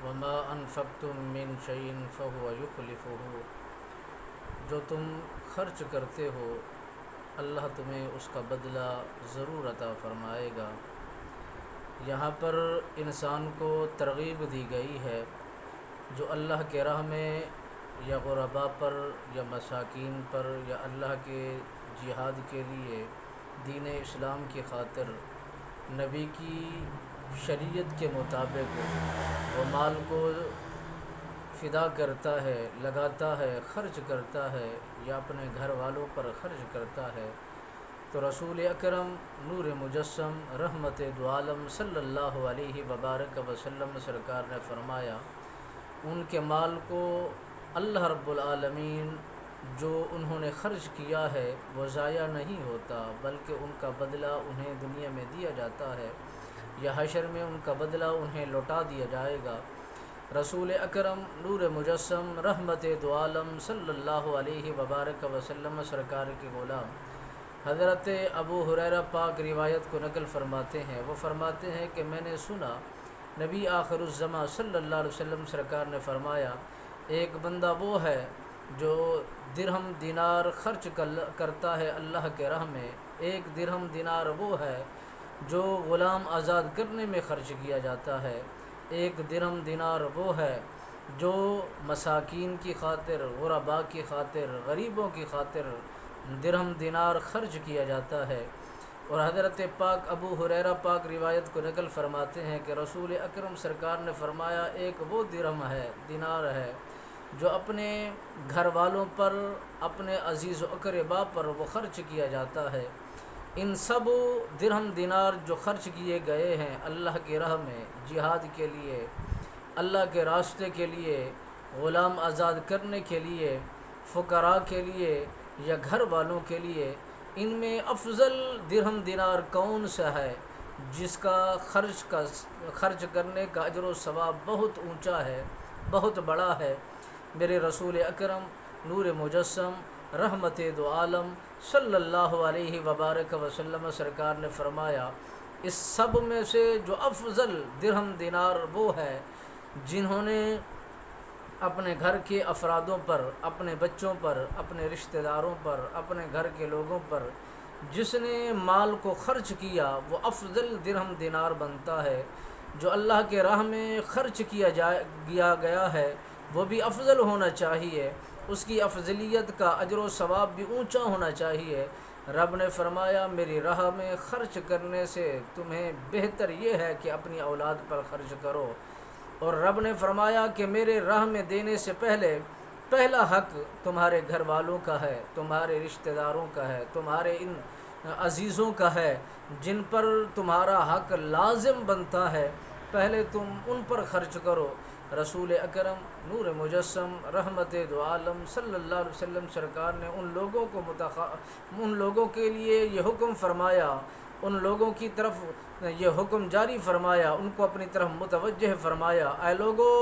وما انفقتم من شيء فهو يخلفه۔ جو تم خرچ کرتے ہو اللہ تمہیں اس کا بدلہ ضرور عطا فرمائے گا۔ یہاں پر انسان کو ترغیب دی گئی ہے جو اللہ کے راہ میں یا غرباء پر یا مساکین پر یا اللہ کے جہاد کے لیے دین اسلام کی خاطر نبی کی شریعت کے مطابق وہ مال کو فدا کرتا ہے، لگاتا ہے، خرچ کرتا ہے یا اپنے گھر والوں پر خرچ کرتا ہے، تو رسول اکرم نور مجسم رحمت دو عالم صلی اللہ علیہ وبارک وسلم سرکار نے فرمایا ان کے مال کو اللہ رب العالمین جو انہوں نے خرچ کیا ہے وہ ضائع نہیں ہوتا، بلکہ ان کا بدلہ انہیں دنیا میں دیا جاتا ہے یا حشر میں ان کا بدلہ انہیں لوٹا دیا جائے گا۔ رسول اکرم نور مجسم رحمت دو عالم صلی اللہ علیہ وبارک وسلم سرکار کے غلام حضرت ابو ہریرہ پاک روایت کو نقل فرماتے ہیں، وہ فرماتے ہیں کہ میں نے سنا نبی آخر الزماں صلی اللہ علیہ وسلم سرکار نے فرمایا ایک بندہ وہ ہے جو درہم دینار خرچ کرتا ہے اللہ کے راہ میں، ایک درہم دینار وہ ہے جو غلام آزاد کرنے میں خرچ کیا جاتا ہے، ایک درہم دینار وہ ہے جو مساکین کی خاطر، غرباء کی خاطر، غریبوں کی خاطر درہم دینار خرچ کیا جاتا ہے۔ اور حضرت پاک ابو ہریرہ پاک روایت کو نقل فرماتے ہیں کہ رسول اکرم سرکار نے فرمایا ایک وہ درہم ہے، دینار ہے جو اپنے گھر والوں پر، اپنے عزیز و اقرباء پر وہ خرچ کیا جاتا ہے۔ ان سب درہم دینار جو خرچ کیے گئے ہیں اللہ کی راہ میں، جہاد کے لیے، اللہ کے راستے کے لیے، غلام آزاد کرنے کے لیے، فقراء کے لیے یا گھر والوں کے لیے، ان میں افضل درہم دینار کون سا ہے جس کا خرچ کرنے کا اجر و ثواب بہت اونچا ہے، بہت بڑا ہے؟ میرے رسول اکرم نور مجسم رحمت دو عالم صلی اللہ علیہ وبارک وسلم سرکار نے فرمایا اس سب میں سے جو افضل درہم دینار وہ ہے جنہوں نے اپنے گھر کے افرادوں پر، اپنے بچوں پر، اپنے رشتہ داروں پر، اپنے گھر کے لوگوں پر جس نے مال کو خرچ کیا وہ افضل درہم دینار بنتا ہے۔ جو اللہ کے راہ میں خرچ کیا گیا ہے وہ بھی افضل ہونا چاہیے، اس کی افضلیت کا اجر و ثواب بھی اونچا ہونا چاہیے۔ رب نے فرمایا میری راہ میں خرچ کرنے سے تمہیں بہتر یہ ہے کہ اپنی اولاد پر خرچ کرو، اور رب نے فرمایا کہ میرے راہ میں دینے سے پہلا حق تمہارے گھر والوں کا ہے، تمہارے رشتہ داروں کا ہے، تمہارے ان عزیزوں کا ہے جن پر تمہارا حق لازم بنتا ہے، پہلے تم ان پر خرچ کرو۔ رسول اکرم نور مجسم رحمت دو عالم صلی اللہ علیہ وسلم سرکار نے ان لوگوں کے لیے یہ حکم فرمایا، ان لوگوں کی طرف یہ حکم جاری فرمایا، ان کو اپنی طرف متوجہ فرمایا، اے لوگوں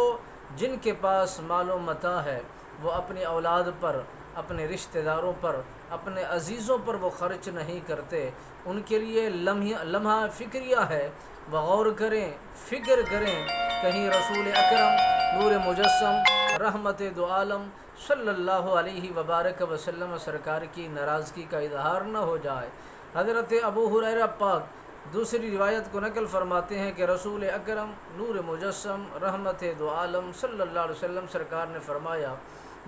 جن کے پاس مال و متاع ہے وہ اپنی اولاد پر، اپنے رشتہ داروں پر، اپنے عزیزوں پر وہ خرچ نہیں کرتے، ان کے لیے لمحہ فکریہ ہے، وہ غور کریں، فکر کریں کہیں رسول اکرم نور مجسم رحمت دو عالم صلی اللہ علیہ وبارک وسلم سرکار کی ناراضگی کا اظہار نہ ہو جائے۔ حضرت ابو ہریرہ پاک دوسری روایت کو نقل فرماتے ہیں کہ رسول اکرم نور مجسم رحمت دو عالم صلی اللہ علیہ وسلم سرکار نے فرمایا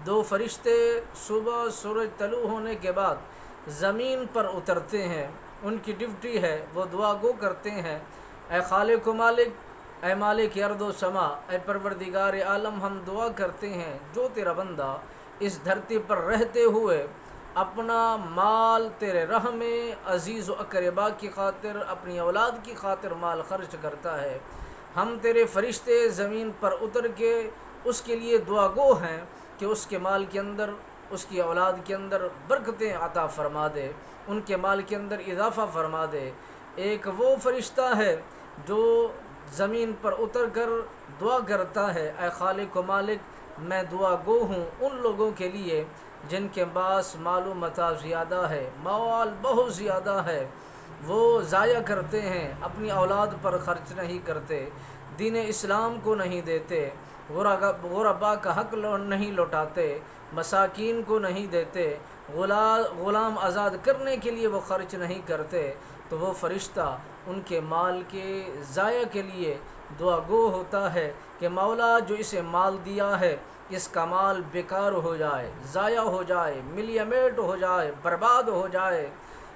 دو فرشتے صبح سورج طلوع ہونے کے بعد زمین پر اترتے ہیں، ان کی ڈیوٹی ہے وہ دعا گو کرتے ہیں، اے خالق و مالک، اے مالک ارض و سما، اے پروردگار عالم، ہم دعا کرتے ہیں جو تیرا بندہ اس دھرتی پر رہتے ہوئے اپنا مال تیرے راہ میں عزیز و اقرباء کی خاطر، اپنی اولاد کی خاطر مال خرچ کرتا ہے، ہم تیرے فرشتے زمین پر اتر کے اس کے لیے دعا گو ہیں کہ اس کے مال کے اندر، اس کی اولاد کے اندر برکتیں عطا فرما دے، ان کے مال کے اندر اضافہ فرما دے۔ ایک وہ فرشتہ ہے جو زمین پر اتر کر دعا کرتا ہے، اے خالق و مالک، میں دعا گو ہوں ان لوگوں کے لیے جن کے پاس مال و متاع زیادہ ہے، مال بہت زیادہ ہے، وہ ضائع کرتے ہیں، اپنی اولاد پر خرچ نہیں کرتے، دین اسلام کو نہیں دیتے، غربا کا حق نہیں لوٹاتے، مساکین کو نہیں دیتے، غلام آزاد کرنے کے لیے وہ خرچ نہیں کرتے، تو وہ فرشتہ ان کے مال کے ضائع کے لیے دعا گو ہوتا ہے کہ مولا جو اسے مال دیا ہے اس کا مال بیکار ہو جائے، ضائع ہو جائے، ملیے میٹ ہو جائے، برباد ہو جائے۔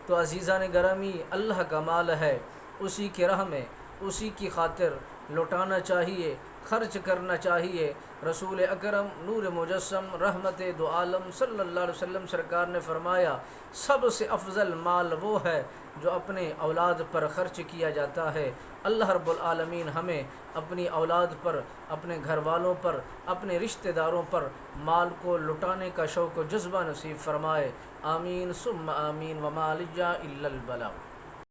تو عزیزان گرامی، اللہ کا مال ہے، اسی کی راہ میں، اسی کی خاطر لوٹانا چاہیے، خرچ کرنا چاہیے۔ رسول اکرم نور مجسم رحمت دو عالم صلی اللہ علیہ وسلم سرکار نے فرمایا، سب سے افضل مال وہ ہے جو اپنے اولاد پر خرچ کیا جاتا ہے۔ اللہ رب العالمین ہمیں اپنی اولاد پر، اپنے گھر والوں پر، اپنے رشتہ داروں پر مال کو لٹانے کا شوق و جذبہ نصیب فرمائے۔ آمین ثم آمین، وما علیہ الا البلاغ۔